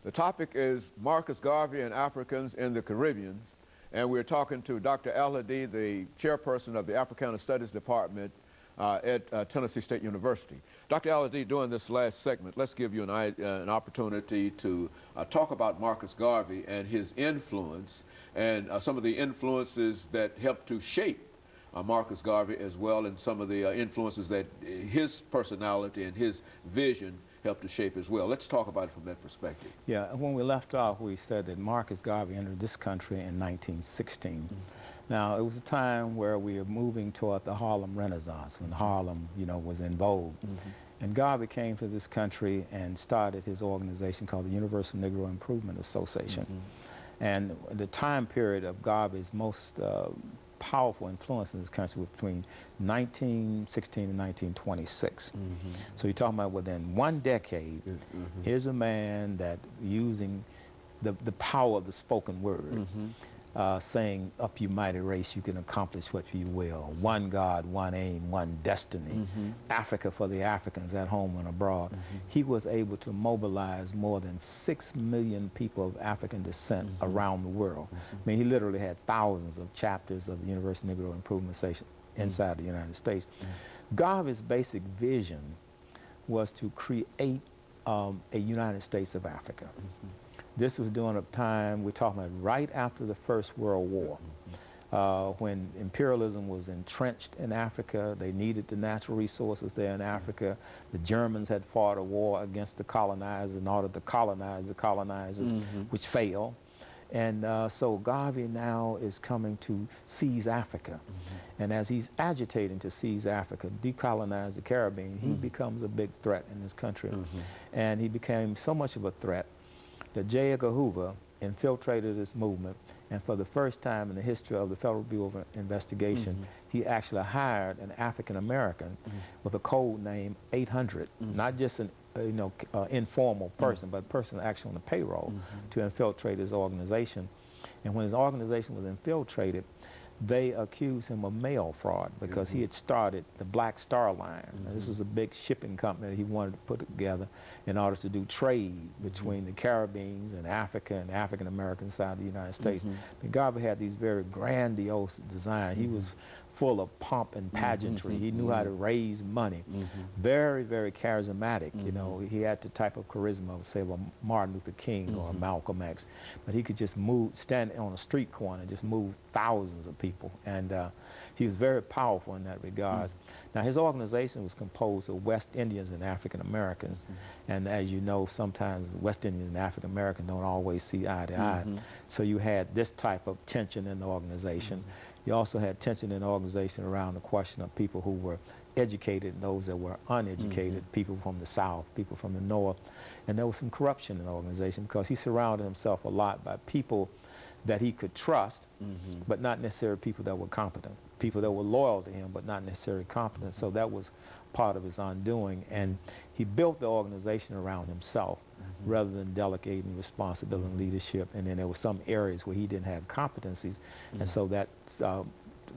The topic is Marcus Garvey and Africans in the Caribbean, and we're talking to Dr. AAl-Hadid, the chairperson of the Africana Studies Department at Tennessee State University. Dr. AAl-Hadid, during this last segment, let's give you an opportunity to talk about Marcus Garvey and his influence and some of the influences that helped to shape Marcus Garvey as well, and some of the influences that his personality and his vision helped to shape as well. Let's talk about it from that perspective. Yeah, when we left off, we said that Marcus Garvey entered this country in 1916. Mm-hmm. Now, it was a time where we were moving toward the Harlem Renaissance, when Harlem, was in vogue. Mm-hmm. And Garvey came to this country and started his organization called the Universal Negro Improvement Association. Mm-hmm. And the time period of Garvey's most powerful influence in this country was between 1916 and 1926. Mm-hmm. So you're talking about within one decade, mm-hmm. here's a man that using the power of the spoken word, mm-hmm. Saying, up you mighty race, you can accomplish what you will. One God, one aim, one destiny. Mm-hmm. Africa for the Africans at home and abroad. Mm-hmm. He was able to mobilize more than 6 million people of African descent mm-hmm. around the world. Mm-hmm. I mean, he literally had thousands of chapters of the Universal Negro Improvement Association inside mm-hmm. the United States. Mm-hmm. Garvey's basic vision was to create a United States of Africa. Mm-hmm. This was during a time, we're talking about right after the First World War, when imperialism was entrenched in Africa. They needed the natural resources there in Africa. The Germans had fought a war against the colonizers in order to colonize the colonizers, mm-hmm. which failed. And so Garvey now is coming to seize Africa. Mm-hmm. And as he's agitating to seize Africa, decolonize the Caribbean, he mm-hmm. becomes a big threat in this country. Mm-hmm. And he became so much of a threat that J. Edgar Hoover infiltrated this movement, and for the first time in the history of the Federal Bureau of Investigation, mm-hmm. he actually hired an African American mm-hmm. with a code name 800, mm-hmm. not just an informal person, mm-hmm. but a person actually on the payroll mm-hmm. to infiltrate his organization. And when his organization was infiltrated, they accused him of mail fraud because mm-hmm. he had started the Black Star Line. Mm-hmm. This was a big shipping company that he wanted to put together in order to do trade between mm-hmm. the Caribbeans and Africa and the African American side of the United States. Mm-hmm. But Garvey had these very grandiose designs. Mm-hmm. He was full of pomp and pageantry. Mm-hmm. He knew how to raise money. Mm-hmm. Very, very charismatic. Mm-hmm. He had the type of charisma of, say, a Martin Luther King mm-hmm. or Malcolm X. But he could just stand on a street corner and just move thousands of people. And he was very powerful in that regard. Mm-hmm. Now, his organization was composed of West Indians and African Americans. Mm-hmm. And as you know, sometimes West Indians and African Americans don't always see eye to eye. Mm-hmm. So you had this type of tension in the organization. Mm-hmm. You also had tension in the organization around the question of people who were educated and those that were uneducated, mm-hmm. people from the South, people from the North. And there was some corruption in the organization because he surrounded himself a lot by people that he could trust, mm-hmm. but not necessarily people that were competent, people that were loyal to him, but not necessarily competent. Mm-hmm. So that was part of his undoing. And he built the organization around himself mm-hmm. rather than delegating responsibility and leadership. And then there were some areas where he didn't have competencies. Mm-hmm. And so that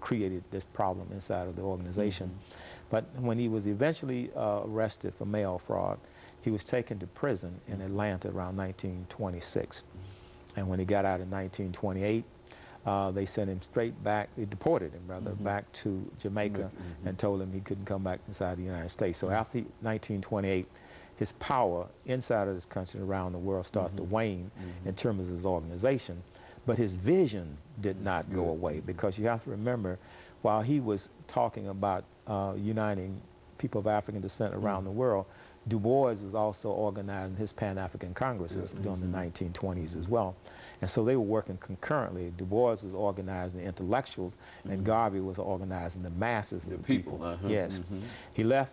created this problem inside of the organization. Mm-hmm. But when he was eventually arrested for mail fraud, he was taken to prison in Atlanta around 1926. Mm-hmm. And when he got out in 1928, they sent him straight back, they deported him rather, mm-hmm. back to Jamaica mm-hmm. and told him he couldn't come back inside the United States. So after 1928, his power inside of this country and around the world started mm-hmm. to wane mm-hmm. in terms of his organization. But his vision did not go away, because you have to remember, while he was talking about uniting people of African descent around mm-hmm. the world, Du Bois was also organizing his Pan-African Congresses mm-hmm. during the 1920s as well. And so they were working concurrently. Du Bois was organizing the intellectuals, mm-hmm. and Garvey was organizing the masses of the people. Uh-huh. Yes. Mm-hmm. He left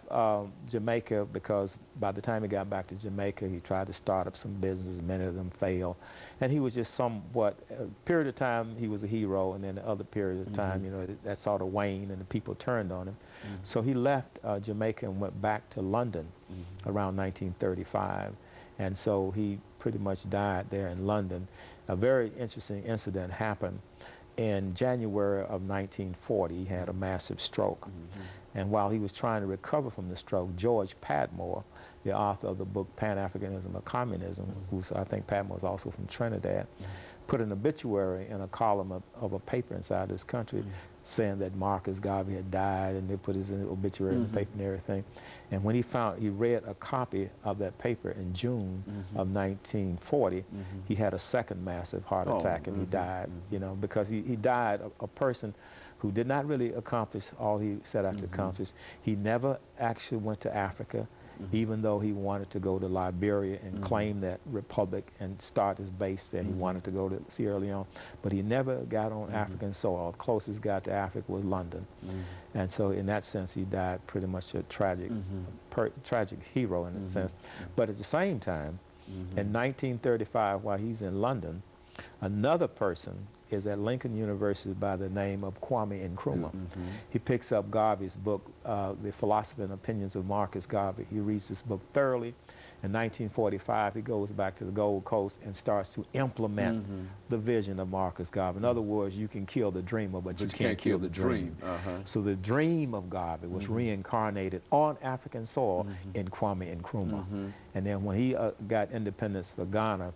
Jamaica because by the time he got back to Jamaica, he tried to start up some businesses. Many of them failed. And he was just somewhat, a period of time he was a hero, and then the other period of time, mm-hmm. That sort of waned and the people turned on him. Mm-hmm. So he left Jamaica and went back to London mm-hmm. around 1935. And so he pretty much died there in London. A very interesting incident happened in January of 1940. He had a massive stroke. Mm-hmm. And while he was trying to recover from the stroke, George Padmore, the author of the book Pan-Africanism or Communism, who's, I think Padmore is also from Trinidad, put an obituary in a column of a paper inside this country saying that Marcus Garvey had died, and they put his obituary in the paper and everything. And when he read a copy of that paper in June of 1940, he had a second massive heart attack, and he died, you know, because he died a person who did not really accomplish all he set out to accomplish. He never actually went to Africa, even though he wanted to go to Liberia and claim that republic and start his base there. He wanted to go to Sierra Leone, but he never got on African soil. The closest he got to Africa was London. And so in that sense, he died pretty much a tragic, tragic hero in a sense. But at the same time, in 1935, while he's in London, another person is at Lincoln University by the name of Kwame Nkrumah. He picks up Garvey's book, The Philosophy and Opinions of Marcus Garvey. He reads this book thoroughly. In 1945, he goes back to the Gold Coast and starts to implement the vision of Marcus Garvey. In other words, you can kill the dreamer, but you can't kill the dream. So the dream of Garvey was reincarnated on African soil in Kwame Nkrumah. And then when he got independence for Ghana,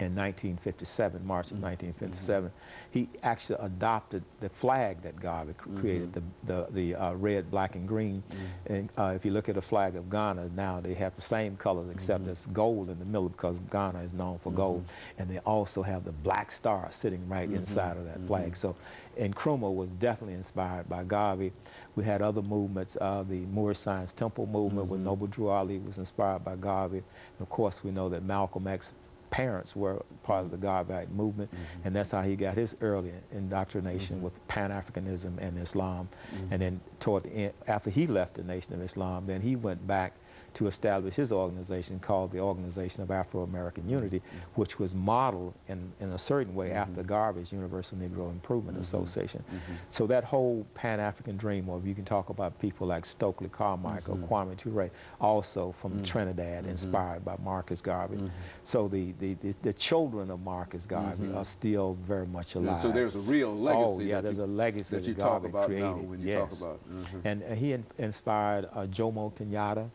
in 1957, March of 1957, he actually adopted the flag that Garvey created, the red, black, and green. And if you look at the flag of Ghana now, they have the same colors except there's gold in the middle because Ghana is known for gold. And they also have the black star sitting right inside of that flag. So Nkrumah was definitely inspired by Garvey. We had other movements. The Moorish Science Temple movement with Noble Drew Ali was inspired by Garvey. And of course, we know that Malcolm X parents were part of the Garveyite movement, and that's how he got his early indoctrination with Pan-Africanism and Islam. And then toward the end, after he left the Nation of Islam, then he went back to establish his organization called the Organization of Afro-American Unity, which was modeled in a certain way after Garvey's Universal Negro Improvement Association. So that whole Pan-African dream, or if you can talk about people like Stokely Carmichael, Kwame Ture, also from Trinidad, inspired by Marcus Garvey. So the children of Marcus Garvey are still very much alive. So there's a real legacy. Oh yeah, there's a legacy that you Garvey talk about created. now when you talk about. And he inspired Jomo Kenyatta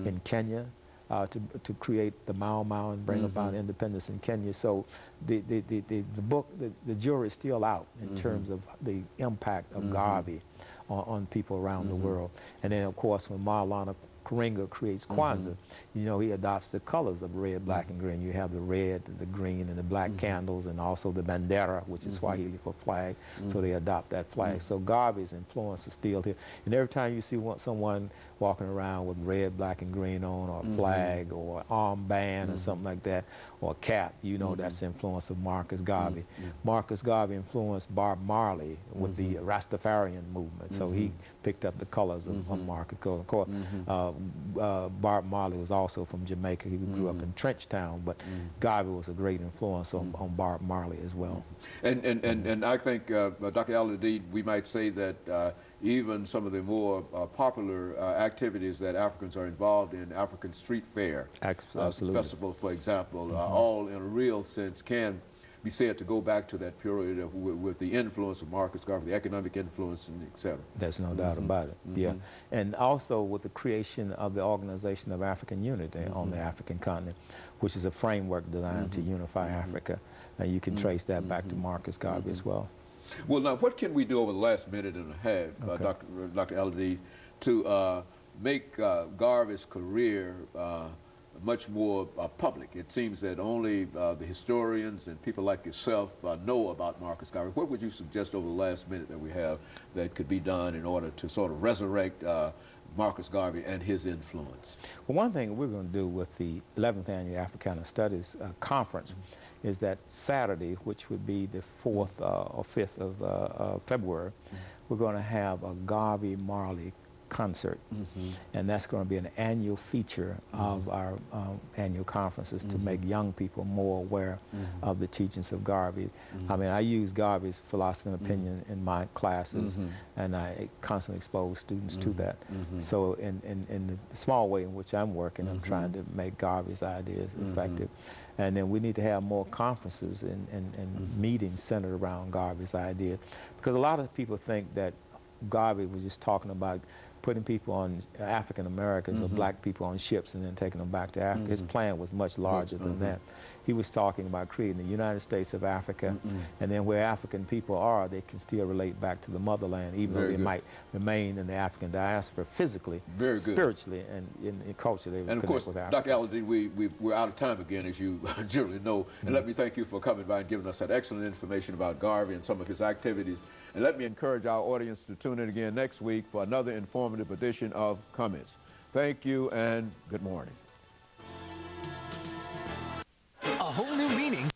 in Kenya to create the Mau Mau and bring about independence in Kenya. So the book, the jury is still out in terms of the impact of Garvey on people around the world. And then of course when Maulana Karenga creates Kwanzaa, you know, he adopts the colors of red, black, and green. You have the red, the green, and the black candles, and also the bandera, which is Swahili for flag. So they adopt that flag. So Garvey's influence is still here. And every time you see someone walking around with red, black, and green on, or a flag, or an armband, or something like that, or a cap, you know that's the influence of Marcus Garvey. Marcus Garvey influenced Bob Marley with the Rastafarian movement. So he picked up the colors of Marcus. Of course, Bob Marley was also from Jamaica. He grew up in Trenchtown, but Garvey was a great influence on Bob Marley as well. And I think, Dr. Al-Hadid, we might say that even some of the more popular activities that Africans are involved in, African Street Fair, festival, for example, all in a real sense can be said to go back to that period of, with the influence of Marcus Garvey, the economic influence, and et cetera. There's no doubt about it, yeah. And also with the creation of the Organization of African Unity on the African continent, which is a framework designed to unify Africa. And you can trace that back to Marcus Garvey as well. Well, now, what can we do over the last minute and a half, Dr. Al-Hadid, to make Garvey's career much more public? It seems that only the historians and people like yourself know about Marcus Garvey. What would you suggest over the last minute that we have that could be done in order to sort of resurrect Marcus Garvey and his influence? Well, one thing we're going to do with the 11th Annual Africana Studies Conference is that Saturday, which would be the 4th or 5th of February, we're going to have a Garvey Marley concert. And that's going to be an annual feature of our annual conferences to make young people more aware of the teachings of Garvey. I mean, I use Garvey's philosophy and opinion in my classes, and I constantly expose students to that. So in the small way in which I'm working, I'm trying to make Garvey's ideas effective. And then we need to have more conferences and meetings centered around Garvey's idea. Because a lot of people think that Garvey was just talking about putting people on, African Americans or black people on ships and then taking them back to Africa. His plan was much larger than that. He was talking about creating the United States of Africa, and then where African people are, they can still relate back to the motherland, even though they might remain in the African diaspora physically, spiritually, and in culture. They would and of course, with Africa. Dr. Al-Hadid, we're out of time again, as you generally know. And let me thank you for coming by and giving us that excellent information about Garvey and some of his activities. And let me encourage our audience to tune in again next week for another informative edition of Comments. Thank you and good morning. A whole new meaning